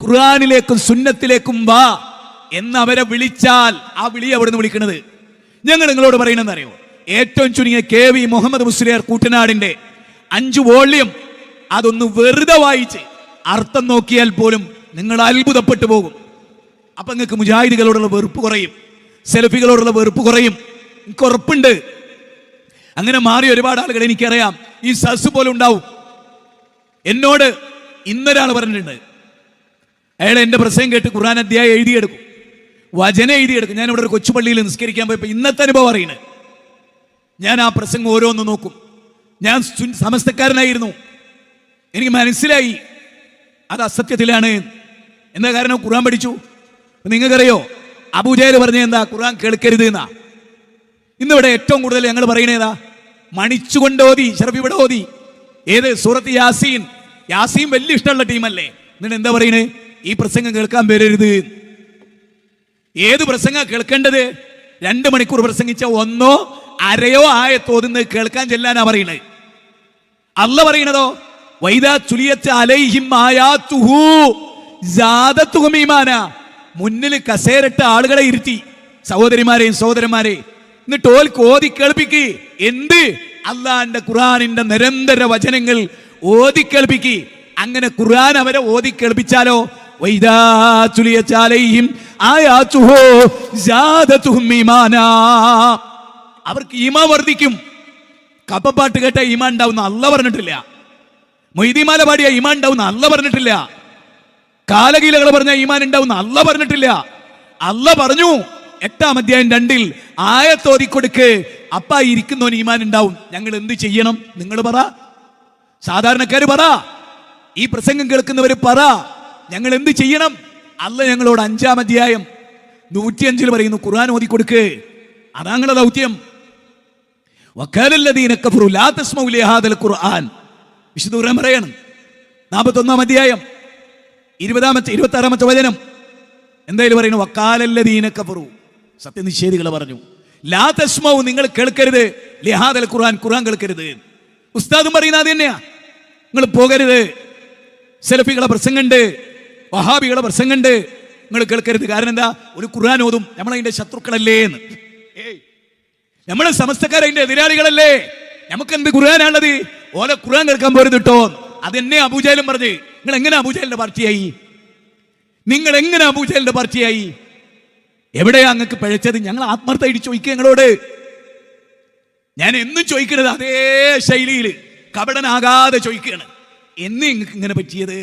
ഖുർആനിലേക്കും സുന്നത്തിലേക്കും വാ എന്ന് അവരെ വിളിച്ചാൽ ആ വിളി അവിടുന്ന് വിളിക്കുന്നത്. ഞങ്ങൾ നിങ്ങളോട് പറയണമെന്ന് അറിയോ, ഏറ്റവും ചുരുങ്ങിയ KV മുഹമ്മദ് മുസ്ലിയാർ കൂട്ടനാടിന്റെ 5 വോള്യം അതൊന്ന് വെറുതെ വായിച്ച് അർത്ഥം നോക്കിയാൽ പോലും നിങ്ങൾ അത്ഭുതപ്പെട്ടു പോകും. അപ്പൊ നിങ്ങൾക്ക് മുജാഹിദുകളോടുള്ള വെറുപ്പ് കുറയും, സെലഫികളോടുള്ള വെറുപ്പ് കുറയും. എനിക്ക് ഉറപ്പുണ്ട്. അങ്ങനെ മാറിയ ഒരുപാട് ആളുകൾ എനിക്കറിയാം. ഈ സസ് പോലെ ഉണ്ടാവും. എന്നോട് ഇന്നൊരാൾ പറഞ്ഞിട്ടുണ്ട്, അയാൾ എൻ്റെ പ്രസംഗം കേട്ട് ഖുർആൻ അധ്യായം എഴുതിയെടുക്കും, വചനം എഴുതിയെടുക്കും. ഞാൻ ഇവിടെ ഒരു കൊച്ചുപള്ളിയിൽ നിസ്കരിക്കാൻ പോയപ്പോൾ ഇന്നത്തെ അനുഭവം അറിയണേ. ഞാൻ ആ പ്രസംഗം ഓരോന്ന് നോക്കും. ഞാൻ സമസ്തക്കാരനായിരുന്നു, എനിക്ക് മനസ്സിലായി അത് അസത്യത്തിലാണ്. എന്താ കാരണം? ഖുർആൻ പഠിച്ചു. നിങ്ങൾക്കറിയോ അബൂജഹൽ പറഞ്ഞ എന്താ? ഖുർആൻ കേൾക്കരുത് എന്നാ. ഇന്നിവിടെ ഏറ്റവും കൂടുതൽ ഞങ്ങൾ പറയണേതാ? മണിച്ചുകൊണ്ട് ഓതി, ഷറഫ് ഇവിടെ ഓതി. ഏത്? സൂറത്ത് യാസീൻ. യാസീൻ വലിയ ഇഷ്ടമുള്ള ടീമല്ലേ? എന്നിട്ട് എന്താ പറയണേ? ഈ പ്രസംഗം കേൾക്കാൻ വരരുത്. ഏത് പ്രസംഗം കേൾക്കേണ്ടത്? 2 മണിക്കൂർ പ്രസംഗിച്ച 1 അരയോ ആയത്തോതുന്നത് കേൾക്കാൻ ചെല്ലാനാ പറയണത്. അല്ല പറയണതോ വൈദാ തുലിയത്ത് അലൈഹിം ആയാതുഹു സാദതുഹും ഈമാന. മുന്നിൽ കസേരട്ട ആളുകളെ ഇരുത്തി, സഹോദരിമാരെയും സഹോദരന്മാരെ, എന്നിട്ട് ഓൽക്ക് ഓതി കേൾപ്പിക്ക്. എന്ത്? അള്ളാന്റെ ഖുർആനിന്റെ നിരന്തര വചനങ്ങൾ ഓതി കേൾപ്പിക്ക്. അങ്ങനെ ഖുർആൻ അവരെ ഓതി കേൾപ്പിച്ചാലോ വൈദാ തുലിയത്ത് അലൈഹിം ആയാതുഹു സാദതുഹും ഈമാന, അവർക്ക് ഈമാൻ വർദ്ധിക്കും. കപ്പപ്പാട്ട് കേട്ട ഈമാൻ ഉണ്ടാവുന്ന അല്ല പറഞ്ഞിട്ടില്ല. മൊയ്തീമാല പാടിയ ഈമാൻ ഉണ്ടാവുന്ന അല്ല പറഞ്ഞിട്ടില്ല. കാലകീലകൾ പറഞ്ഞ ഈമാൻ ഉണ്ടാവുന്ന അല്ല പറഞ്ഞിട്ടില്ല. അല്ല പറഞ്ഞു 8-ാം അധ്യായം 2-ൽ ആയത്തോതിക്കൊടുക്ക്, അപ്പ ഇരിക്കുന്നവൻ ഈമാൻ ഉണ്ടാവും. ഞങ്ങൾ എന്ത് ചെയ്യണം? നിങ്ങൾ പറ, സാധാരണക്കാര് പറ, ഈ പ്രസംഗം കേൾക്കുന്നവര് പറ, ഞങ്ങൾ എന്ത് ചെയ്യണം? അല്ല ഞങ്ങളോട് 5-ാം അധ്യായം 105-ൽ പറയുന്നു, ഖുർആൻ ഓതിക്കൊടുക്ക്. അതാ നിങ്ങളുടെ ദൗത്യം. വഖാലല്ലദീന കഫറു ലാ തസ്മഉ ലിഹാദൽ ഖുർആൻ. വിശുദ്ധ ഖുർആൻ പറയാണ് 41-ാം അധ്യായം 26-ാമത്തെ വചനം. എന്തായാലും പറയുന്നു, വഖാലല്ലദീന കഫറു, സത്യനിഷേധികൾ പറഞ്ഞു, ലാ തസ്മഉ, നിങ്ങൾ കേൾക്കരുത്, ലിഹാദൽ ഖുർആൻ, ഖുർആൻ കേൾക്കരുത്. ഉസ്താദും പറയുന്നത് അത് തന്നെയാ. നിങ്ങൾ പോകരുത്. സെലഫികളെ പ്രസംഗമുണ്ട്, വഹാബികളെ പ്രസംഗമുണ്ട്, നിങ്ങൾ കേൾക്കരുത്. കാരണം എന്താ? ഒരു ഖുർആൻ ഓതും, നമ്മളതിന്റെ ശത്രുക്കളല്ലേ എന്ന്. നമ്മളെ സമസ്തക്കാർ അതിന്റെ എതിരാളികളല്ലേ? നമുക്ക് എന്ത് ഖുർആനാണുള്ളത്? ഓലെ ഖുർആൻ കേൾക്കാൻ പോരുത് കേട്ടോ. അതെന്നെ അബൂജഹലും പറഞ്ഞ്. നിങ്ങൾ എങ്ങനെ അബൂജഹലിന്റെ പാർട്ടിയായി? നിങ്ങൾ എങ്ങനെ അബൂജഹലിന്റെ പാർട്ടിയായി? എവിടെയാ അങ്ങക്ക് പിഴച്ചത്? ഞങ്ങൾ ആത്മാർത്ഥമായിട്ട് ചോദിക്കുക ഞങ്ങളോട്. ഞാൻ എന്നും ചോദിക്കുന്നത് അതേ ശൈലിയിൽ കപടനാകാതെ ചോദിക്കുകയാണ്. എന്ന് നിങ്ങൾക്ക് ഇങ്ങനെ പറ്റിയത്?